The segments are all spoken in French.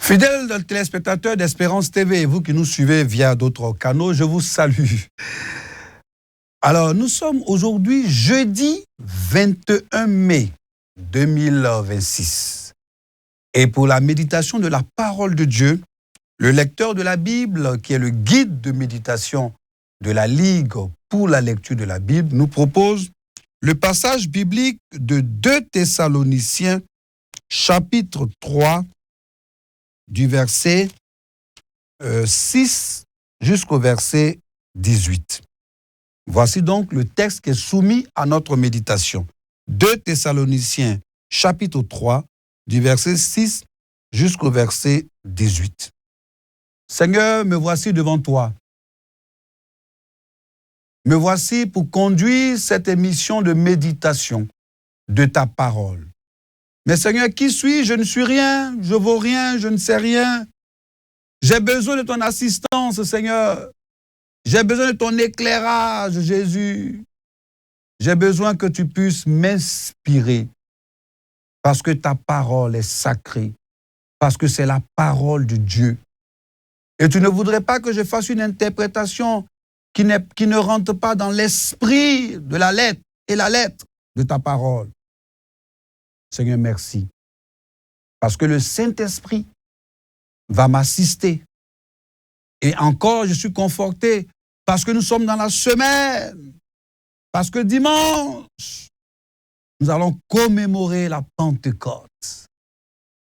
Fidèles téléspectateurs d'Espérance TV et vous qui nous suivez via d'autres canaux, je vous salue. Alors, nous sommes aujourd'hui jeudi 21 mai 2026. Et pour la méditation de la parole de Dieu, le lecteur de la Bible, qui est le guide de méditation de la Ligue pour la lecture de la Bible, nous propose le passage biblique de 2 Thessaloniciens, chapitre 3, du verset 6 jusqu'au verset 18. Voici donc le texte qui est soumis à notre méditation. 2 Thessaloniciens, chapitre 3, du verset 6 jusqu'au verset 18. Seigneur, me voici devant toi. Me voici pour conduire cette émission de méditation de ta parole. Mais Seigneur, qui suis-je? Je ne suis rien, je vaux rien, je ne sais rien. J'ai besoin de ton assistance, Seigneur. J'ai besoin de ton éclairage, Jésus. J'ai besoin que tu puisses m'inspirer parce que ta parole est sacrée, parce que c'est la parole de Dieu. Et tu ne voudrais pas que je fasse une interprétation qui ne rentre pas dans l'esprit de la lettre et la lettre de ta parole. Seigneur, merci. Parce que le Saint-Esprit va m'assister. Et encore, je suis conforté parce que nous sommes dans la semaine. Parce que dimanche, nous allons commémorer la Pentecôte.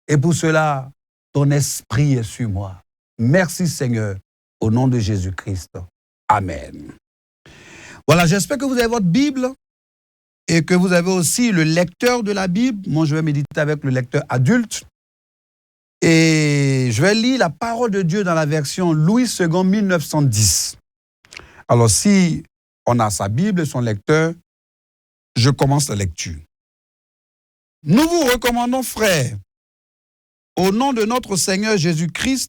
Et pour cela, ton esprit est sur moi. Merci Seigneur, au nom de Jésus-Christ. Amen. Voilà, j'espère que vous avez votre Bible et que vous avez aussi le lecteur de la Bible. Moi, je vais méditer avec le lecteur adulte. Et je vais lire la parole de Dieu dans la version Louis II 1910. Alors, si on a sa Bible et son lecteur, je commence la lecture. Nous vous recommandons, frères, au nom de notre Seigneur Jésus-Christ,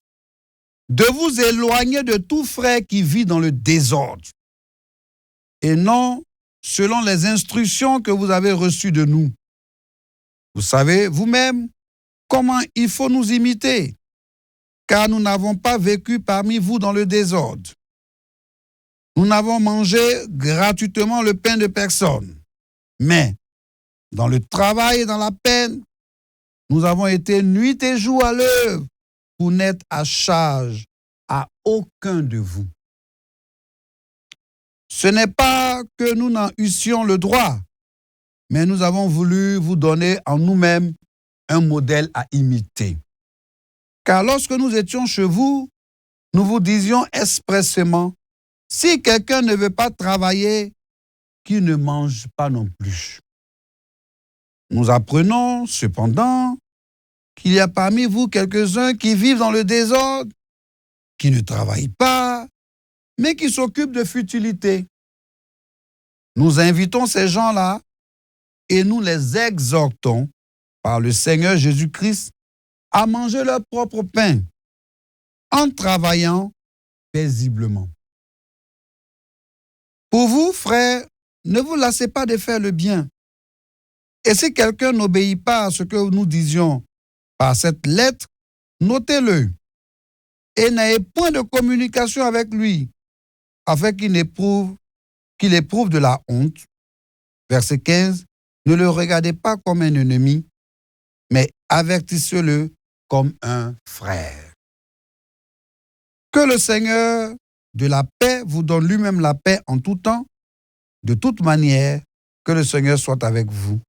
de vous éloigner de tout frère qui vit dans le désordre, et non selon les instructions que vous avez reçues de nous. Vous savez vous-même comment il faut nous imiter, car nous n'avons pas vécu parmi vous dans le désordre. Nous n'avons mangé gratuitement le pain de personne, mais dans le travail et dans la peine, nous avons été nuit et jour à l'œuvre pour n'être à charge à aucun de vous. Ce n'est pas que nous n'en eussions le droit, mais nous avons voulu vous donner en nous-mêmes un modèle à imiter. Car lorsque nous étions chez vous, nous vous disions expressément, si quelqu'un ne veut pas travailler, qu'il ne mange pas non plus. Nous apprenons cependant qu'il y a parmi vous quelques-uns qui vivent dans le désordre, qui ne travaillent pas, mais qui s'occupent de futilités. Nous invitons ces gens-là et nous les exhortons par le Seigneur Jésus-Christ à manger leur propre pain en travaillant paisiblement. Pour vous, frères, ne vous lassez pas de faire le bien. Et si quelqu'un n'obéit pas à ce que nous disions par cette lettre, notez-le et n'ayez point de communication avec lui, afin qu'il éprouve de la honte. Verset 15, ne le regardez pas comme un ennemi, mais avertissez-le comme un frère. Que le Seigneur de la paix vous donne lui-même la paix en tout temps, de toute manière, que le Seigneur soit avec vous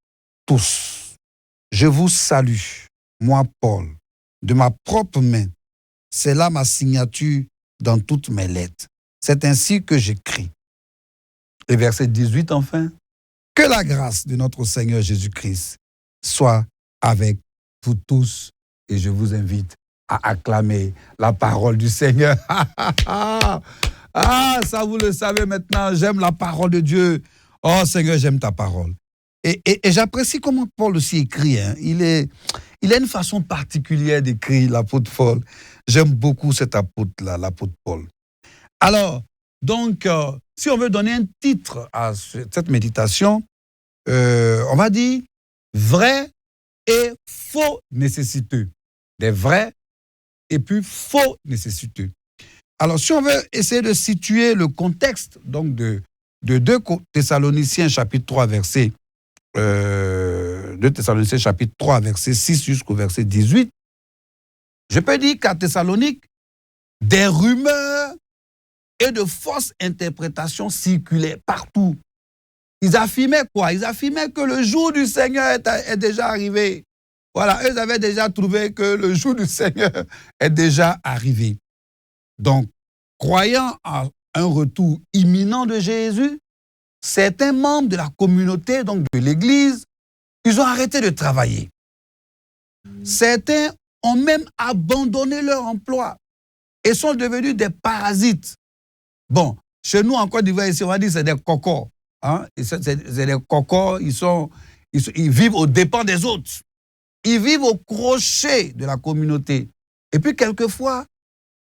tous. Je vous salue, moi Paul, de ma propre main. C'est là ma signature dans toutes mes lettres. C'est ainsi que j'écris. Et verset 18 enfin. Que la grâce de notre Seigneur Jésus-Christ soit avec vous tous. Et je vous invite à acclamer la parole du Seigneur. Ah, ça vous le savez maintenant, j'aime la parole de Dieu. Oh Seigneur, j'aime ta parole. Et j'apprécie comment Paul aussi écrit. Hein. Il a une façon particulière d'écrire, l'apôtre Paul. J'aime beaucoup cet apôtre-là, l'apôtre Paul. Alors, donc, si on veut donner un titre à cette méditation, on va dire « vrai et faux nécessiteux ». Des vrais et puis faux nécessiteux. Alors, si on veut essayer de situer le contexte donc de 2 Thessaloniciens chapitre 3, verset 2 Thessaloniciens chapitre 3, verset 6 jusqu'au verset 18, je peux dire qu'à Thessalonique, des rumeurs et de fausses interprétations circulaient partout. Ils affirmaient quoi? Ils affirmaient que le jour du Seigneur est déjà arrivé. Voilà, eux avaient déjà trouvé que le jour du Seigneur est déjà arrivé. Donc, croyant à un retour imminent de Jésus, certains membres de la communauté, donc de l'Église, ils ont arrêté de travailler. Certains ont même abandonné leur emploi et sont devenus des parasites. Bon, chez nous, en Côte d'Ivoire, ici, on va dire que c'est des cocos. Hein? C'est des cocos, ils vivent aux dépens des autres. Ils vivent au crochet de la communauté. Et puis, quelquefois,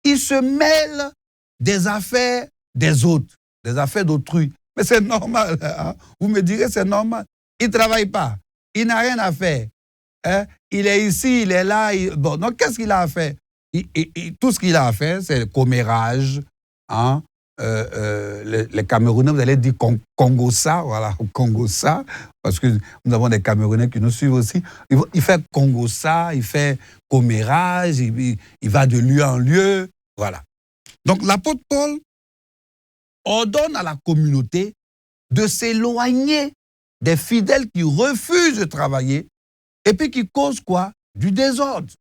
ils se mêlent des affaires des autres, des affaires d'autrui. Mais c'est normal. Hein? Vous me direz, c'est normal. Il ne travaille pas. Il n'a rien à faire. Hein? Il est ici, il est là. Bon, donc, qu'est-ce qu'il a à faire? Tout ce qu'il a à faire, c'est le commérage. Hein? Les Camerounais, vous allez dire Congossa, voilà, Congossa, parce que nous avons des Camerounais qui nous suivent aussi. Il fait Congossa, il fait commérage, il va de lieu en lieu, voilà. Donc l'apôtre Paul ordonne à la communauté de s'éloigner des fidèles qui refusent de travailler et puis qui causent quoi? Du désordre.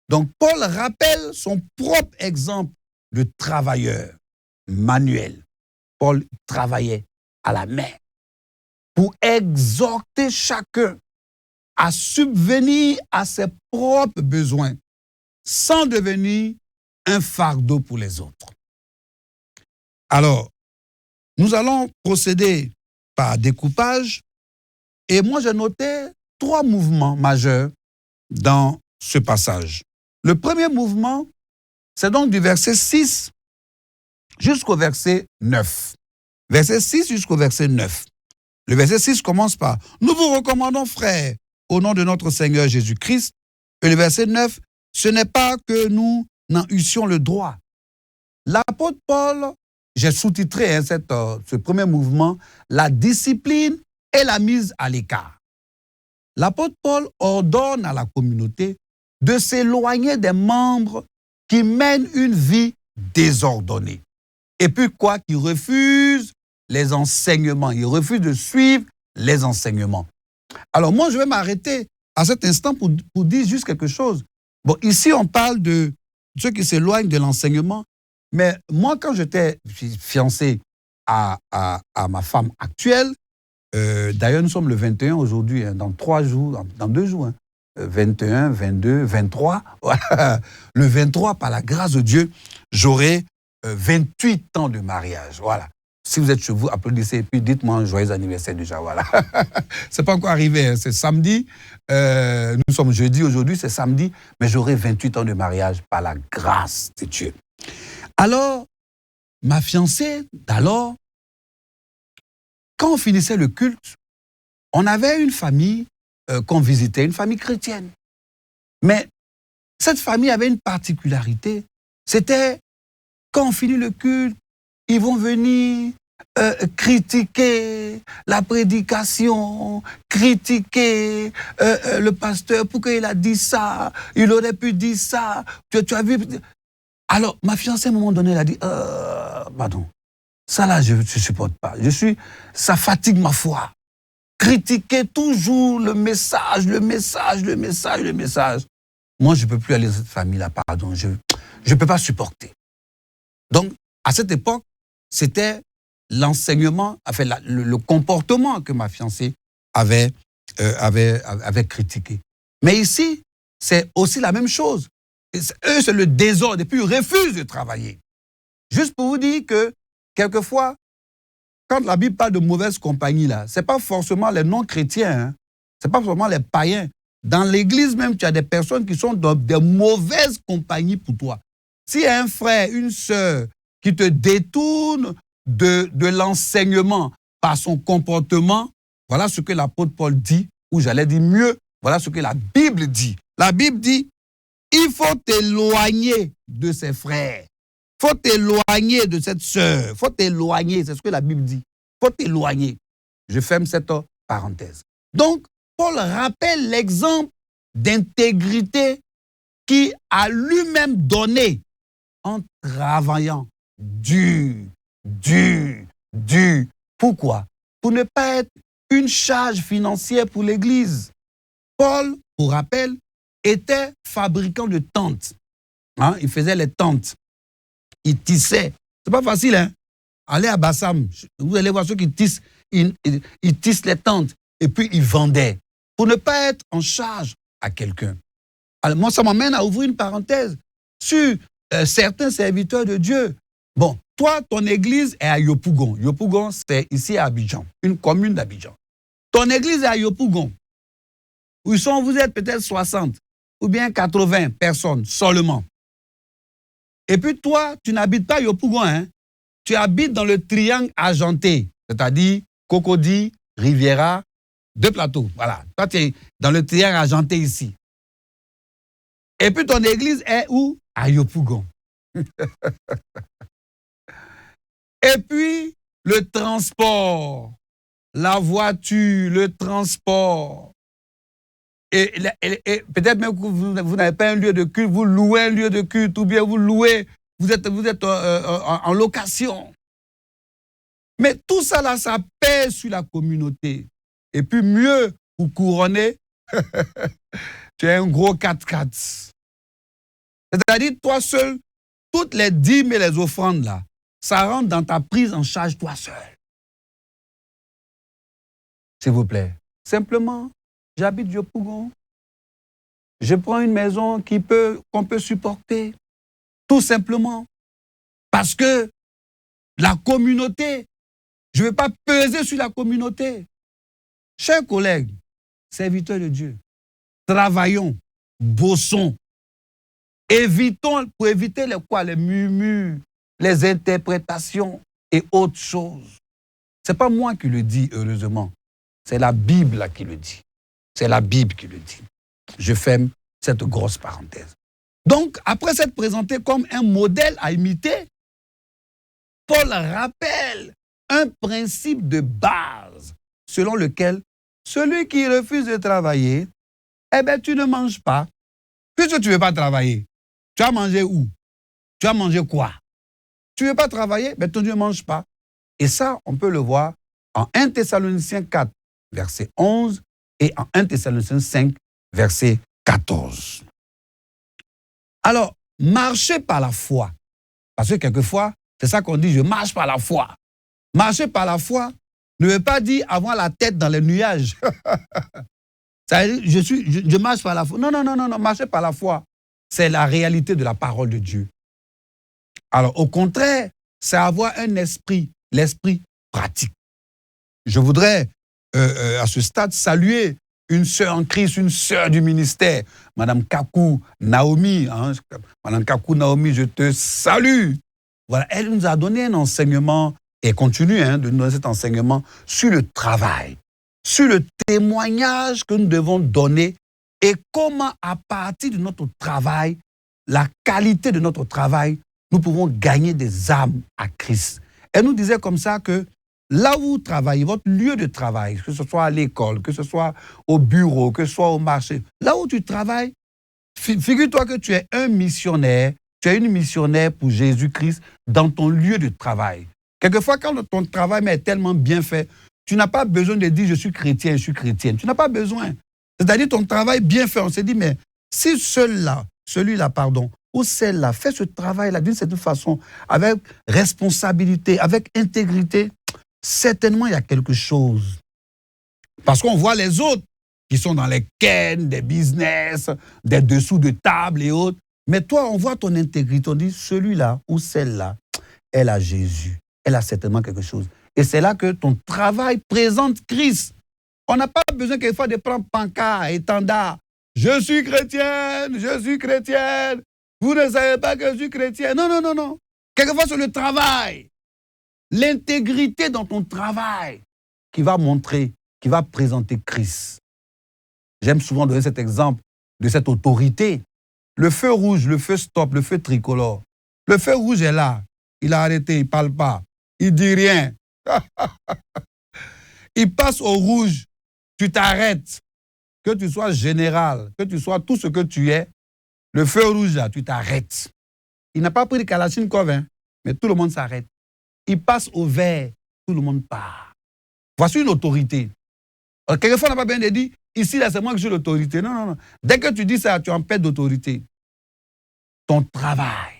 Donc Paul rappelle son propre exemple de travailleur manuel. Paul travaillait à la main pour exhorter chacun à subvenir à ses propres besoins sans devenir un fardeau pour les autres. Alors, nous allons procéder par découpage et moi j'ai noté 3 mouvements majeurs dans ce passage. Le premier mouvement, c'est donc du verset 6 jusqu'au verset 9. Verset 6 jusqu'au verset 9. Le verset 6 commence par « Nous vous recommandons, frères, au nom de notre Seigneur Jésus-Christ. » Et le verset 9, « Ce n'est pas que nous n'en eussions le droit. » L'apôtre Paul, j'ai sous-titré ce premier mouvement, « La discipline et la mise à l'écart ». L'apôtre Paul ordonne à la communauté de s'éloigner des membres qui mènent une vie désordonnée. Et puis quoi? Qui refusent les enseignements. Ils refusent de suivre les enseignements. Alors moi, je vais m'arrêter à cet instant pour dire juste quelque chose. Bon, ici, on parle de ceux qui s'éloignent de l'enseignement. Mais moi, quand j'étais fiancé à ma femme actuelle, d'ailleurs, nous sommes le 21 aujourd'hui, hein, dans 3 jours, dans 2 jours, hein, 21, 22, 23. Voilà. Le 23, par la grâce de Dieu, j'aurai 28 ans de mariage, voilà. Si vous êtes chez vous, applaudissez et puis dites-moi un joyeux anniversaire déjà, voilà. C'est pas encore arrivé, hein, c'est samedi. Nous sommes jeudi aujourd'hui, c'est samedi, mais j'aurai 28 ans de mariage par la grâce de Dieu. Alors, ma fiancée d'alors, quand on finissait le culte, on avait une famille qu'on visitait, une famille chrétienne. Mais cette famille avait une particularité, c'était quand on finit le culte, ils vont venir critiquer la prédication, critiquer le pasteur, pourquoi il a dit ça, il aurait pu dire ça, tu as vu. Alors, ma fiancée, à un moment donné, elle a dit, pardon, ça là, je ne supporte pas. Ça fatigue ma foi. Critiquer toujours le message. Moi, je ne peux plus aller dans cette famille-là, pardon, je ne peux pas supporter. Donc, à cette époque, c'était l'enseignement, enfin, le comportement que ma fiancée avait critiqué. Mais ici, c'est aussi la même chose. Eux, c'est le désordre, et puis ils refusent de travailler. Juste pour vous dire que, quelquefois, quand la Bible parle de mauvaise compagnie, là, ce n'est pas forcément les non-chrétiens, hein, ce n'est pas forcément les païens. Dans l'église même, tu as des personnes qui sont dans des mauvaises compagnies pour toi. S'il y a un frère, une sœur qui te détourne de l'enseignement par son comportement, voilà ce que l'apôtre Paul dit, ou j'allais dire mieux, voilà ce que la Bible dit. La Bible dit, il faut t'éloigner de ses frères. Il faut t'éloigner de cette sœur. Il faut t'éloigner, c'est ce que la Bible dit. Il faut t'éloigner. Je ferme cette parenthèse. Donc, Paul rappelle l'exemple d'intégrité qui a lui-même donné en travaillant dur. Pourquoi? Pour ne pas être une charge financière pour l'Église. Paul, pour rappel, était fabricant de tentes. Hein? Il faisait les tentes. Il tissait. C'est pas facile, hein? Allez à Bassam, vous allez voir ceux qui tissent. Ils tissent les tentes et puis ils vendaient. Pour ne pas être en charge à quelqu'un. Alors moi, ça m'amène à ouvrir une parenthèse sur certains serviteurs de Dieu. Bon, toi, ton église est à Yopougon. Yopougon, c'est ici à Abidjan, une commune d'Abidjan. Ton église est à Yopougon. Vous êtes peut-être 60 ou bien 80 personnes seulement. Et puis toi, tu n'habites pas à Yopougon, hein? Tu habites dans le triangle argenté, c'est-à-dire Cocody, Riviera, 2 plateaux. Voilà. Toi, tu es dans le triangle argenté ici. Et puis ton église est où? À Yopougon. Et puis, le transport, la voiture, le transport. Et peut-être même que vous n'avez pas un lieu de culte, vous louez un lieu de culte, ou bien vous louez, vous êtes en location. Mais tout ça là, ça pèse sur la communauté. Et puis mieux, pour couronner, tu as un gros 4x4. C'est-à-dire, toi seul, toutes les dîmes et les offrandes là, ça rentre dans ta prise en charge toi seul. S'il vous plaît. Simplement, j'habite Yopougon. Je prends une maison qu'on peut supporter. Tout simplement. Parce que la communauté, je ne vais pas peser sur la communauté. Chers collègues, serviteurs de Dieu, travaillons, bossons. Pour éviter les murmures, les interprétations et autres choses. Ce n'est pas moi qui le dis, heureusement. C'est la Bible là qui le dit. C'est la Bible qui le dit. Je ferme cette grosse parenthèse. Donc, après s'être présenté comme un modèle à imiter, Paul rappelle un principe de base selon lequel celui qui refuse de travailler, eh bien, tu ne manges pas. Puisque tu ne veux pas travailler, tu vas manger où? Tu vas manger quoi? Tu ne veux pas travailler, mais tu ne manges pas. Et ça, on peut le voir en 1 Thessaloniciens 4, verset 11 et en 1 Thessaloniciens 5, verset 14. Alors, marcher par la foi. Parce que quelquefois, c'est ça qu'on dit, je marche par la foi. Marcher par la foi ne veut pas dire avoir la tête dans les nuages. Ça veut dire, je marche par la foi. Non, marcher par la foi, c'est la réalité de la parole de Dieu. Alors, au contraire, c'est avoir un esprit, l'esprit pratique. Je voudrais, à ce stade, saluer une sœur en Christ, une sœur du ministère, Madame Kakou Naomi. Hein, Madame Kakou Naomi, je te salue. Voilà, elle nous a donné un enseignement, et continue de nous donner cet enseignement sur le travail, sur le témoignage que nous devons donner et comment, à partir de notre travail, la qualité de notre travail, nous pouvons gagner des âmes à Christ. Elle nous disait comme ça que là où vous travaillez, votre lieu de travail, que ce soit à l'école, que ce soit au bureau, que ce soit au marché, là où tu travailles, figure-toi que tu es un missionnaire, tu es une missionnaire pour Jésus-Christ dans ton lieu de travail. Quelquefois, quand ton travail est tellement bien fait, tu n'as pas besoin de dire « je suis chrétien, je suis chrétienne ». Tu n'as pas besoin. C'est-à-dire ton travail bien fait, on s'est dit, mais si celui-là, ou celle-là fait ce travail-là d'une certaine façon, avec responsabilité, avec intégrité, certainement il y a quelque chose. Parce qu'on voit les autres qui sont dans les cannes, des business, des dessous de table et autres. Mais toi, on voit ton intégrité, on dit celui-là ou celle-là, elle a Jésus. Elle a certainement quelque chose. Et c'est là que ton travail présente Christ. On n'a pas besoin quelquefois de prendre pancart, étendard. Je suis chrétienne, je suis chrétienne. Vous ne savez pas que je suis chrétienne. Non. Quelquefois, c'est le travail. L'intégrité dans ton travail qui va montrer, qui va présenter Christ. J'aime souvent donner cet exemple de cette autorité Le feu rouge, le feu stop, le feu tricolore. Le feu rouge est là. Il a arrêté, il ne parle pas. Il ne dit rien. Il passe au rouge. Tu t'arrêtes. Que tu sois général, que tu sois tout ce que tu es, le feu rouge, là, tu t'arrêtes. Il n'a pas pris de Kalachnikov, hein, mais tout le monde s'arrête. Il passe au vert, tout le monde part. Voici une autorité. Quelquefois, on n'a pas bien dit, ici, là, c'est moi que j'ai l'autorité. Non, non, non. Dès que tu dis ça, tu en perds d'autorité. Ton travail.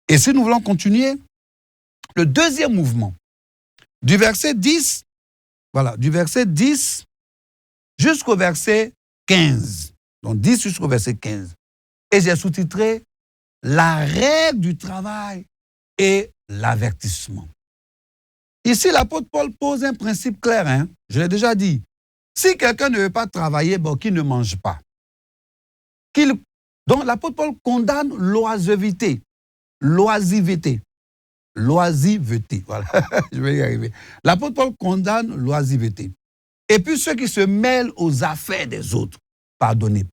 Et si nous voulons continuer, le deuxième mouvement, du verset 10, voilà, du verset 10 jusqu'au verset 15. Donc 10 jusqu'au verset 15. Et j'ai sous-titré la règle du travail et l'avertissement. Ici, l'apôtre Paul pose un principe clair, hein? Je l'ai déjà dit. Si quelqu'un ne veut pas travailler, bon, qu'il ne mange pas. Donc l'apôtre Paul condamne l'oisiveté. L'oisiveté. L'oisiveté, voilà, je vais y arriver. L'apôtre Paul condamne l'oisiveté. Et puis ceux qui se mêlent aux affaires des autres, pardonnez.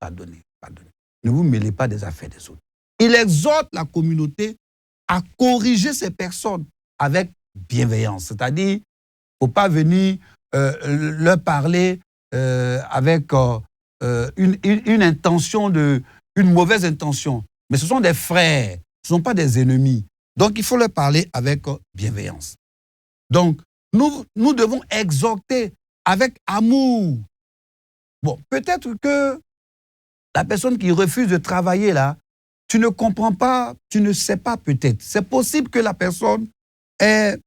Ne vous mêlez pas des affaires des autres. Il exhorte la communauté à corriger ces personnes avec bienveillance. C'est-à-dire, il ne faut pas venir leur parler avec une intention, une mauvaise intention. Mais ce sont des frères, ce ne sont pas des ennemis. Donc, il faut leur parler avec bienveillance. Donc, nous devons exhorter avec amour. Bon, peut-être que la personne qui refuse de travailler là, tu ne comprends pas, tu ne sais pas peut-être. C'est possible que la personne ait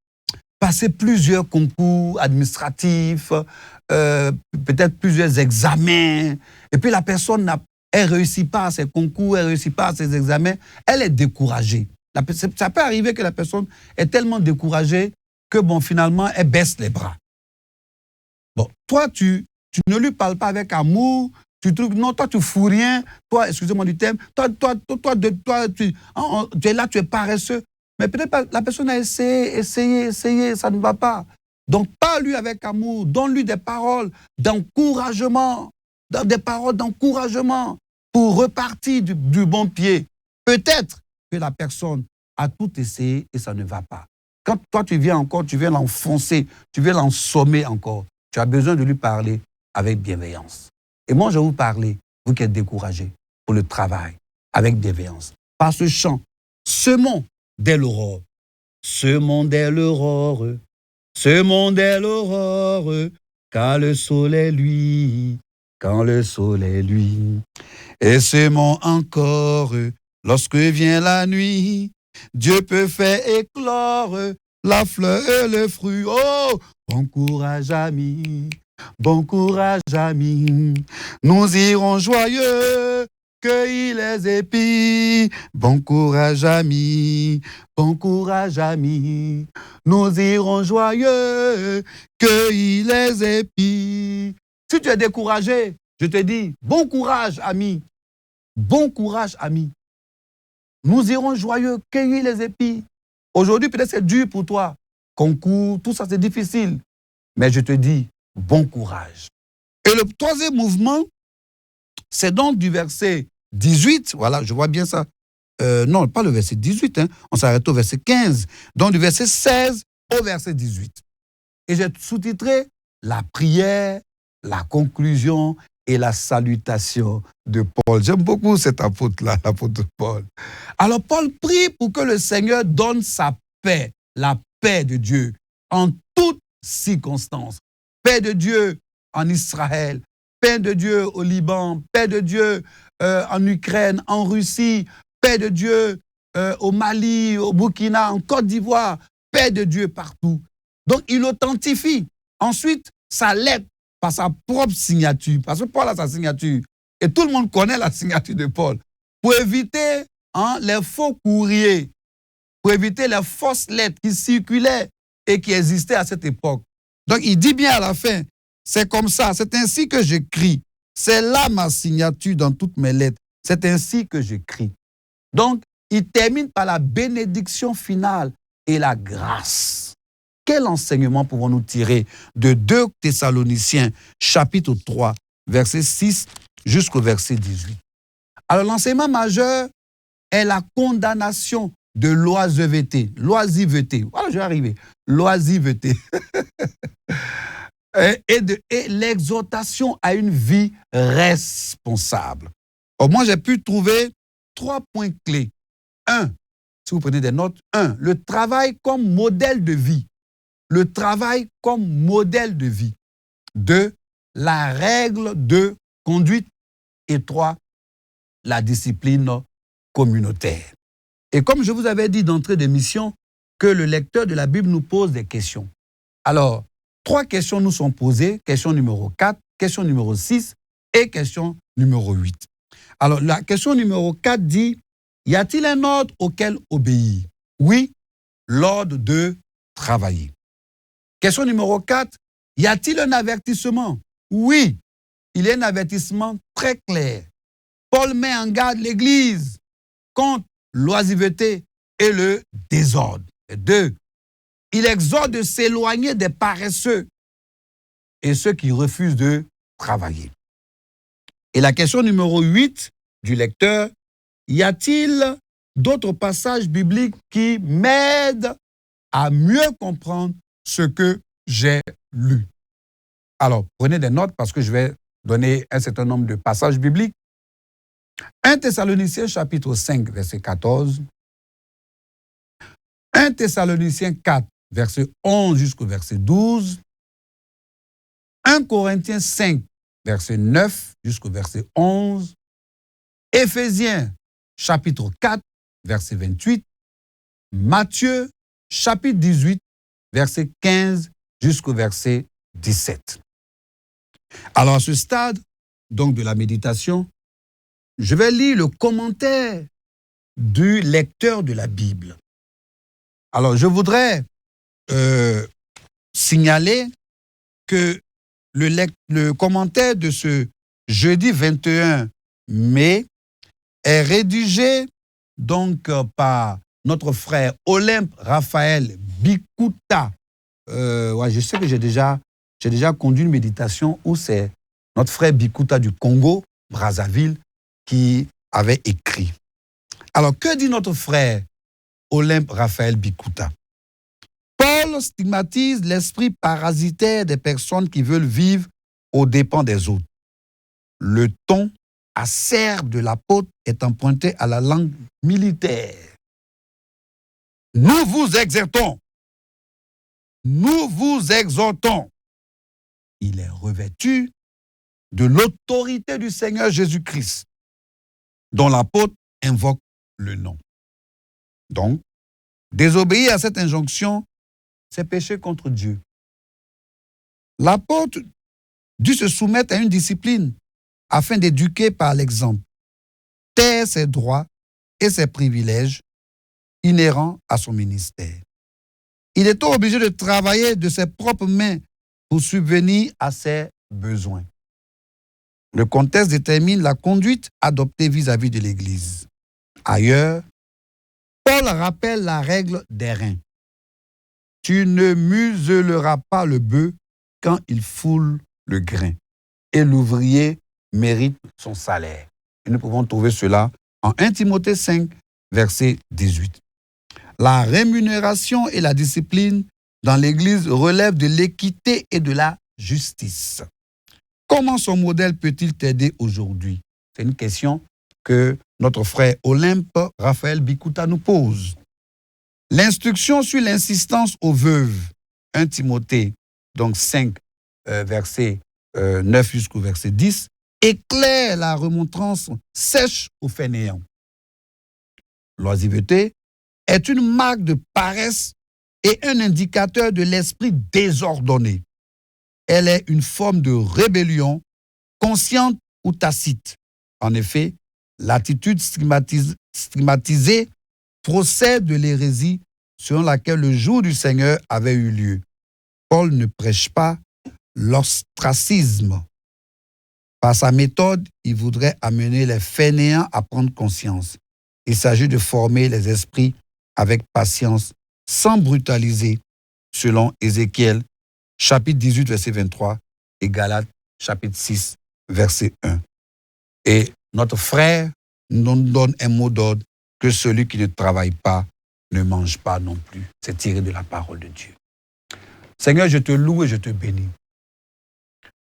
passé plusieurs concours administratifs, peut-être plusieurs examens, et puis la personne elle ne réussit pas à ses concours, elle ne réussit pas à ses examens, elle est découragée. Ça peut arriver que la personne est tellement découragée que bon, finalement, elle baisse les bras. Bon, toi, tu ne lui parles pas avec amour, non, toi, tu fous rien, toi, excusez-moi du terme, toi, tu es là, tu es paresseux. Mais peut-être la personne a essayé, ça ne va pas. Donc, parle-lui avec amour, donne-lui des paroles d'encouragement, des paroles d'encouragement pour repartir du bon pied. Peut-être que la personne a tout essayé et ça ne va pas. Quand toi, tu viens l'enfoncer, tu viens l'ensommer encore, tu as besoin de lui parler avec bienveillance. Et moi, je vais vous parler, vous qui êtes découragés pour le travail, avec bienveillance. Par ce chant, semons dès l'aurore. Semons dès l'aurore. Semons dès l'aurore. Car le soleil, lui. Quand le soleil, lui. Et semons encore. Lorsque vient la nuit. Dieu peut faire éclore la fleur et le fruit. Oh, bon courage, amis. Bon courage, amis. Nous irons joyeux cueillir les épis. Bon courage, amis. Bon courage, amis. Nous irons joyeux cueillir les épis. Si tu es découragé, je te dis, bon courage, ami. Bon courage, ami. Nous irons joyeux cueillir les épis. Aujourd'hui, peut-être c'est dur pour toi. Concours, tout ça, c'est difficile. Mais je te dis, bon courage. Et le troisième mouvement, c'est donc du verset 18. Voilà, je vois bien ça. Non, pas le verset 18. Hein. On s'arrête au verset 15. Donc du verset 16 au verset 18. Et j'ai sous-titré la prière, la conclusion et la salutation de Paul. J'aime beaucoup cet apôtre-là, l'apôtre Paul. Alors Paul prie pour que le Seigneur donne sa paix, la paix de Dieu, en toutes circonstances. Paix de Dieu en Israël, paix de Dieu au Liban, paix de Dieu en Ukraine, en Russie, paix de Dieu au Mali, au Burkina, en Côte d'Ivoire, paix de Dieu partout. Donc il authentifie. Ensuite, sa lettre par sa propre signature, parce que Paul a sa signature, et tout le monde connaît la signature de Paul, pour éviter les faux courriers, pour éviter les fausses lettres qui circulaient et qui existaient à cette époque. Donc il dit bien à la fin, c'est comme ça, c'est ainsi que j'écris, c'est là ma signature dans toutes mes lettres, c'est ainsi que j'écris. Donc il termine par la bénédiction finale et la grâce. Quel enseignement pouvons-nous tirer de 2 Thessaloniciens, chapitre 3, verset 6 jusqu'au verset 18? Alors, l'enseignement majeur est la condamnation de l'oisiveté. L'oisiveté. Voilà, je vais arriver. L'oisiveté. et l'exhortation à une vie responsable. Alors, moi, j'ai pu trouver 3 points clés. 1, si vous prenez des notes, 1, le travail comme modèle de vie. Le travail comme modèle de vie. 2, la règle de conduite. Et 3, la discipline communautaire. Et comme je vous avais dit d'entrée d'émission, que le lecteur de la Bible nous pose des questions. Alors, 3 questions nous sont posées. Question numéro 4, question numéro 6 et question numéro 8. Alors, la question numéro 4 dit, y a-t-il un ordre auquel obéir? Oui, l'ordre de travailler. Question numéro 4, y a-t-il un avertissement? Oui, il y a un avertissement très clair. Paul met en garde l'Église contre l'oisiveté et le désordre. Et 2, il exhorte de s'éloigner des paresseux et ceux qui refusent de travailler. Et la question numéro 8 du lecteur, y a-t-il d'autres passages bibliques qui m'aident à mieux comprendre ce que j'ai lu? Alors, prenez des notes parce que je vais donner un certain nombre de passages bibliques. 1 Thessaloniciens chapitre 5, verset 14. 1 Thessaloniciens 4, verset 11 jusqu'au verset 12. 1 Corinthiens 5, verset 9 jusqu'au verset 11. Éphésiens chapitre 4, verset 28. Matthieu chapitre 18, verset 15 jusqu'au verset 17. Alors à ce stade, donc de la méditation, je vais lire le commentaire du lecteur de la Bible. Alors je voudrais signaler que le commentaire de ce jeudi 21 mai est rédigé donc par notre frère Olympe Raphaël Bikuta. Je sais que j'ai déjà conduit une méditation où c'est notre frère Bikuta du Congo, Brazzaville, qui avait écrit. Alors, que dit notre frère Olympe Raphaël Bikuta? Paul stigmatise l'esprit parasitaire des personnes qui veulent vivre aux dépens des autres. Le ton acerbe de l'apôtre est emprunté à la langue militaire. Nous vous exhortons. Nous vous exhortons. Il est revêtu de l'autorité du Seigneur Jésus-Christ, dont l'apôtre invoque le nom. Donc, désobéir à cette injonction, c'est pécher contre Dieu. L'apôtre dut se soumettre à une discipline afin d'éduquer par l'exemple, taire ses droits et ses privilèges inhérents à son ministère. Il est obligé de travailler de ses propres mains pour subvenir à ses besoins. Le contexte détermine la conduite adoptée vis-à-vis de l'Église. Ailleurs, Paul rappelle la règle des reins. Tu ne museleras pas le bœuf quand il foule le grain, et l'ouvrier mérite son salaire. Et nous pouvons trouver cela en 1 Timothée 5, verset 18. La rémunération et la discipline dans l'Église relèvent de l'équité et de la justice. Comment son modèle peut-il t'aider aujourd'hui? C'est une question que notre frère Olympe Raphaël Bikuta nous pose. L'instruction sur l'insistance aux veuves, 1 Timothée donc 5, verset 9 jusqu'au verset 10, éclaire la remontrance sèche aux fainéants. L'oisiveté est une marque de paresse et un indicateur de l'esprit désordonné. Elle est une forme de rébellion, consciente ou tacite. En effet, l'attitude stigmatisée procède de l'hérésie selon laquelle le jour du Seigneur avait eu lieu. Paul ne prêche pas l'ostracisme. Par sa méthode, il voudrait amener les fainéants à prendre conscience. Il s'agit de former les esprits avec patience, sans brutaliser, selon Ézéchiel, chapitre 18, verset 23, et Galates, chapitre 6, verset 1. Et notre frère nous donne un mot d'ordre que celui qui ne travaille pas ne mange pas non plus. C'est tiré de la parole de Dieu. Seigneur, je te loue et je te bénis.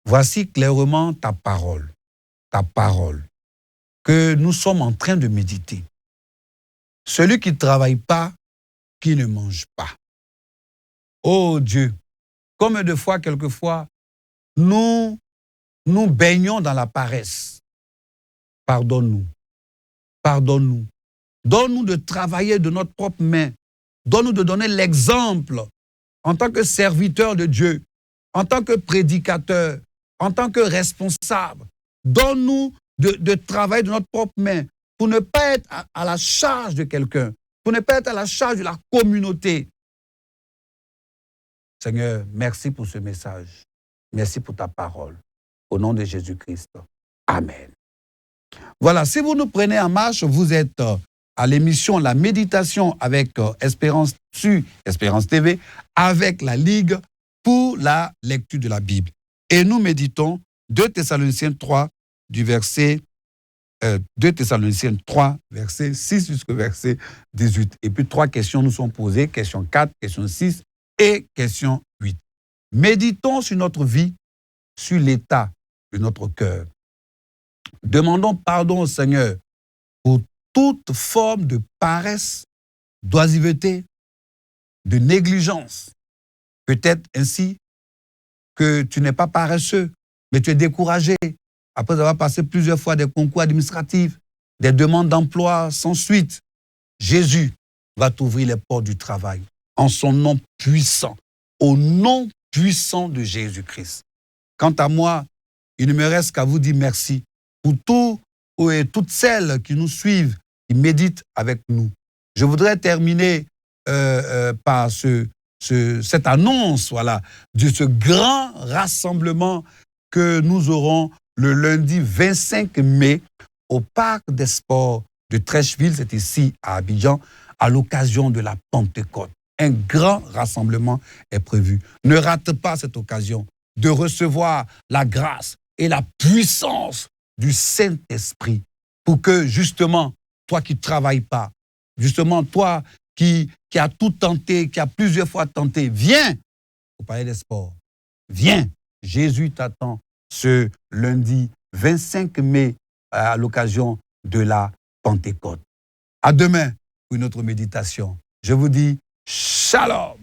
Voici clairement ta parole, que nous sommes en train de méditer. Celui qui ne travaille pas, qui ne mange pas. Oh Dieu, combien de fois, quelquefois, nous baignons dans la paresse. Pardonne-nous. Pardonne-nous. Donne-nous de travailler de notre propre main. Donne-nous de donner l'exemple en tant que serviteur de Dieu, en tant que prédicateur, en tant que responsable. Donne-nous de travailler de notre propre main pour ne pas être à la charge de quelqu'un, pour ne pas être à la charge de la communauté. Seigneur, merci pour ce message. Merci pour ta parole. Au nom de Jésus-Christ. Amen. Voilà, si vous nous prenez en marche, vous êtes à l'émission La Méditation avec Espérance TV, avec la Ligue pour la lecture de la Bible. Et nous méditons 2 Thessaloniciens 3, du verset 2 Thessaloniciens 3, verset 6 jusqu'au verset 18. Et puis 3 questions nous sont posées, question 4, question 6 et question 8. Méditons sur notre vie, sur l'état de notre cœur. Demandons pardon au Seigneur pour toute forme de paresse, d'oisiveté, de négligence. Peut-être ainsi que tu n'es pas paresseux, mais tu es découragé après avoir passé plusieurs fois des concours administratifs, des demandes d'emploi sans suite. Jésus va t'ouvrir les portes du travail en son nom puissant, au nom puissant de Jésus-Christ. Quant à moi, il ne me reste qu'à vous dire merci pour toutes celles qui nous suivent, qui méditent avec nous. Je voudrais terminer par cette annonce, voilà, de ce grand rassemblement que nous aurons le lundi 25 mai au Parc des Sports de Trècheville, c'est ici à Abidjan, à l'occasion de la Pentecôte. Un grand rassemblement est prévu. Ne rate pas cette occasion de recevoir la grâce et la puissance du Saint-Esprit pour que justement, toi qui ne travailles pas, justement toi qui as tout tenté, qui a plusieurs fois tenté, viens au Palais des Sports. Viens, Jésus t'attend ce lundi 25 mai à l'occasion de la Pentecôte. À demain pour une autre méditation. Je vous dis shalom.